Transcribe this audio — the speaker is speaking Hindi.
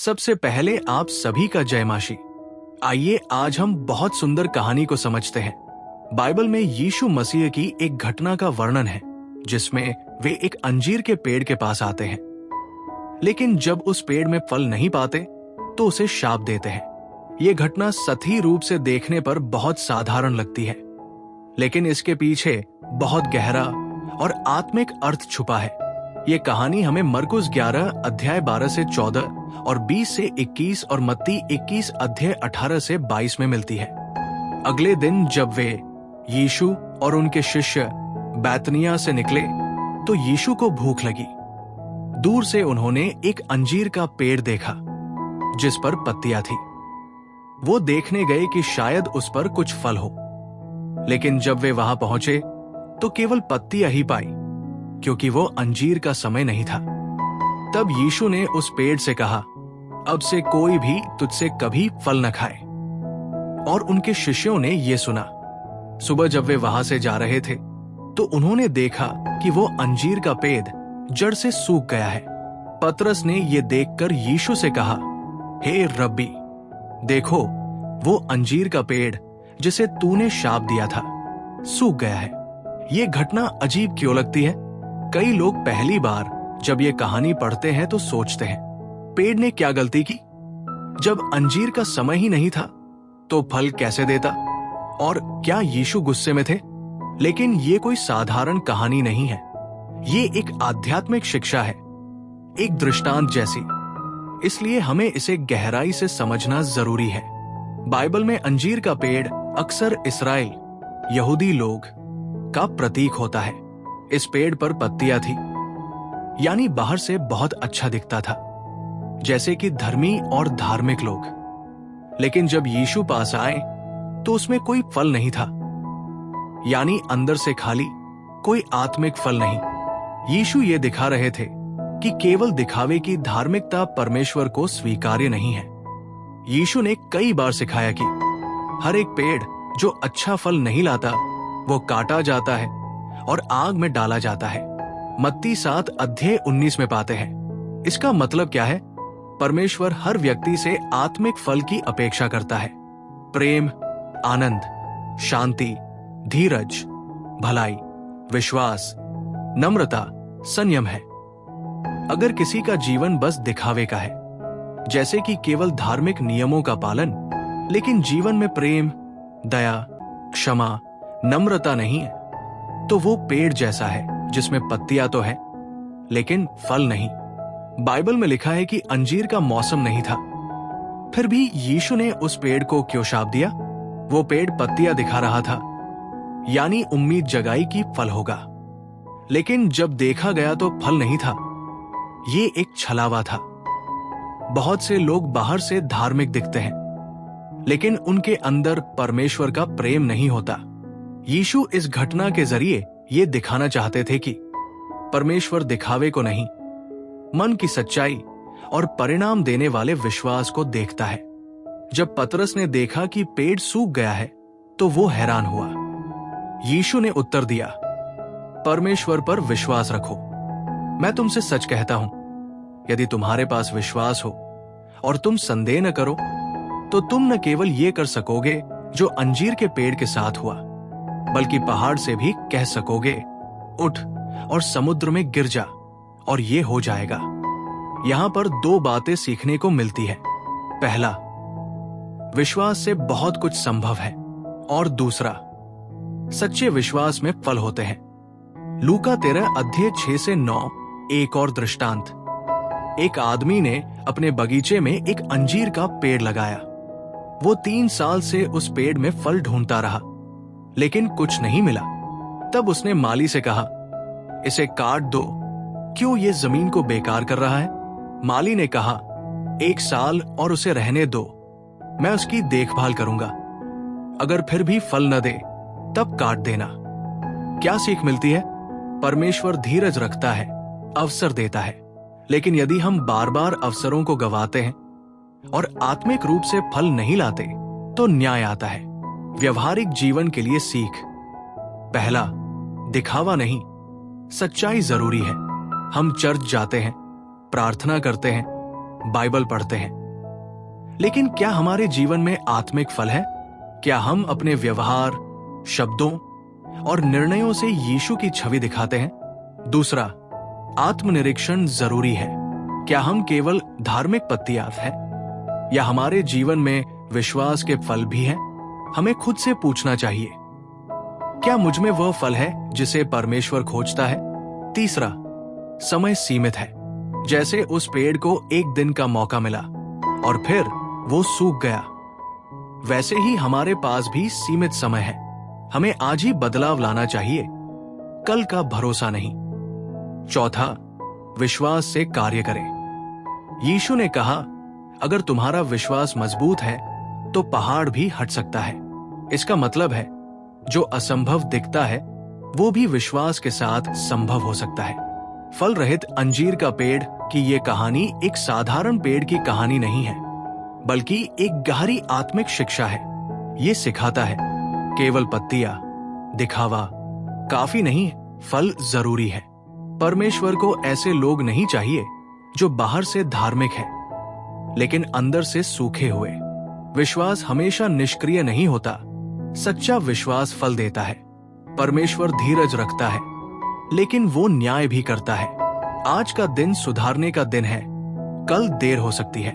सबसे पहले आप सभी का जय माशी। आइए आज हम बहुत सुंदर कहानी को समझते हैं। बाइबल में यीशु मसीह की एक घटना का वर्णन है जिसमें वे एक अंजीर के पेड़ के पास आते हैं, लेकिन जब उस पेड़ में फल नहीं पाते तो उसे शाप देते हैं। यह घटना सतही रूप से देखने पर बहुत साधारण लगती है, लेकिन इसके पीछे बहुत गहरा और आत्मिक अर्थ छुपा है। ये कहानी हमें मरकुस 11 अध्याय 12 से 14 और 20 से 21 और मत्ती 21 अध्याय 18 से 22 में मिलती है। अगले दिन जब वे यीशु और उनके शिष्य बैतनिया से निकले तो यीशु को भूख लगी। दूर से उन्होंने एक अंजीर का पेड़ देखा जिस पर पत्तियां थी। वो देखने गए कि शायद उस पर कुछ फल हो, लेकिन जब वे वहां पहुंचे तो केवल पत्तियां ही पाई, क्योंकि वो अंजीर का समय नहीं था। तब यीशु ने उस पेड़ से कहा, अब से कोई भी तुझसे कभी फल न खाए। और उनके शिष्यों ने यह सुना। सुबह जब वे वहां से जा रहे थे तो उन्होंने देखा कि वो अंजीर का पेड़ जड़ से सूख गया है। पतरस ने यह देखकर यीशु से कहा, हे रब्बी, देखो वो अंजीर का पेड़ जिसे तूने शाप दिया था सूख गया है। ये घटना अजीब क्यों लगती है? कई लोग पहली बार जब ये कहानी पढ़ते हैं तो सोचते हैं, पेड़ ने क्या गलती की? जब अंजीर का समय ही नहीं था तो फल कैसे देता? और क्या यीशु गुस्से में थे? लेकिन ये कोई साधारण कहानी नहीं है। ये एक आध्यात्मिक शिक्षा है, एक दृष्टांत जैसी। इसलिए हमें इसे गहराई से समझना जरूरी है। बाइबल में अंजीर का पेड़ अक्सर इस्राएल, यहूदी लोग का प्रतीक होता है। इस पेड़ पर पत्तियां थी, यानी बाहर से बहुत अच्छा दिखता था, जैसे कि धर्मी और धार्मिक लोग। लेकिन जब यीशु पास आए तो उसमें कोई फल नहीं था, यानी अंदर से खाली, कोई आत्मिक फल नहीं। यीशु ये दिखा रहे थे कि केवल दिखावे की धार्मिकता परमेश्वर को स्वीकार्य नहीं है। यीशु ने कई बार सिखाया कि हर एक पेड़ जो अच्छा फल नहीं लाता वो काटा जाता है और आग में डाला जाता है। मत्ती 7 अध्याय 19 में पाते हैं। इसका मतलब क्या है? परमेश्वर हर व्यक्ति से आत्मिक फल की अपेक्षा करता है। प्रेम, आनंद, शांति, धीरज, भलाई, विश्वास, नम्रता, संयम है। अगर किसी का जीवन बस दिखावे का है, जैसे कि केवल धार्मिक नियमों का पालन, लेकिन जीवन में प्रेम, दया, क्षमा, नम्रता नहीं है, तो वो पेड़ जैसा है जिसमें पत्तियां तो है लेकिन फल नहीं। बाइबल में लिखा है कि अंजीर का मौसम नहीं था, फिर भी यीशु ने उस पेड़ को क्यों शाप दिया? वो पेड़ पत्तियां दिखा रहा था, यानी उम्मीद जगाई कि फल होगा, लेकिन जब देखा गया तो फल नहीं था। ये एक छलावा था। बहुत से लोग बाहर से धार्मिक दिखते हैं, लेकिन उनके अंदर परमेश्वर का प्रेम नहीं होता। यीशु इस घटना के जरिए ये दिखाना चाहते थे कि परमेश्वर दिखावे को नहीं, मन की सच्चाई और परिणाम देने वाले विश्वास को देखता है। जब पतरस ने देखा कि पेड़ सूख गया है तो वो हैरान हुआ। यीशु ने उत्तर दिया, परमेश्वर पर विश्वास रखो। मैं तुमसे सच कहता हूं, यदि तुम्हारे पास विश्वास हो और तुम संदेह न करो तो तुम न केवल ये कर सकोगे जो अंजीर के पेड़ के साथ हुआ, बल्कि पहाड़ से भी कह सकोगे, उठ और समुद्र में गिर जा, और ये हो जाएगा। यहां पर 2 बातें सीखने को मिलती है। पहला, विश्वास से बहुत कुछ संभव है, और दूसरा, सच्चे विश्वास में फल होते हैं। लूका 13 अध्याय 6 से 9 एक और दृष्टांत। एक आदमी ने अपने बगीचे में एक अंजीर का पेड़ लगाया। वो 3 साल से उस पेड़ में फल ढूंढता रहा, लेकिन कुछ नहीं मिला। तब उसने माली से कहा, इसे काट दो, क्यों ये जमीन को बेकार कर रहा है? माली ने कहा, 1 साल और उसे रहने दो, मैं उसकी देखभाल करूंगा। अगर फिर भी फल न दे तब काट देना। क्या सीख मिलती है? परमेश्वर धीरज रखता है, अवसर देता है, लेकिन यदि हम बार बार अवसरों को गंवाते हैं और आत्मिक रूप से फल नहीं लाते तो न्याय आता है। व्यवहारिक जीवन के लिए सीख। पहला, दिखावा नहीं, सच्चाई जरूरी है। हम चर्च जाते हैं, प्रार्थना करते हैं, बाइबल पढ़ते हैं, लेकिन क्या हमारे जीवन में आत्मिक फल है? क्या हम अपने व्यवहार, शब्दों और निर्णयों से यीशु की छवि दिखाते हैं? दूसरा, आत्मनिरीक्षण जरूरी है। क्या हम केवल धार्मिक पत्तियां हैं या हमारे जीवन में विश्वास के फल भी हैं? हमें खुद से पूछना चाहिए, क्या मुझ में वह फल है जिसे परमेश्वर खोजता है? तीसरा, समय सीमित है। जैसे उस पेड़ को एक दिन का मौका मिला और फिर वो सूख गया, वैसे ही हमारे पास भी सीमित समय है। हमें आज ही बदलाव लाना चाहिए, कल का भरोसा नहीं। चौथा, विश्वास से कार्य करें। यीशु ने कहा, अगर तुम्हारा विश्वास मजबूत है तो पहाड़ भी हट सकता है। इसका मतलब है, जो असंभव दिखता है वो भी विश्वास के साथ संभव हो सकता है। फल रहित अंजीर का पेड़ की ये कहानी एक साधारण पेड़ की कहानी नहीं है, बल्कि एक गहरी आत्मिक शिक्षा है। ये सिखाता है, केवल पत्तियां, दिखावा काफी नहीं, फल जरूरी है। परमेश्वर को ऐसे लोग नहीं चाहिए जो बाहर से धार्मिक हैं, लेकिन अंदर से सूखे हुए। विश्वास हमेशा निष्क्रिय नहीं होता। सच्चा विश्वास फल देता है। परमेश्वर धीरज रखता है, लेकिन वो न्याय भी करता है। आज का दिन सुधारने का दिन है, कल देर हो सकती है,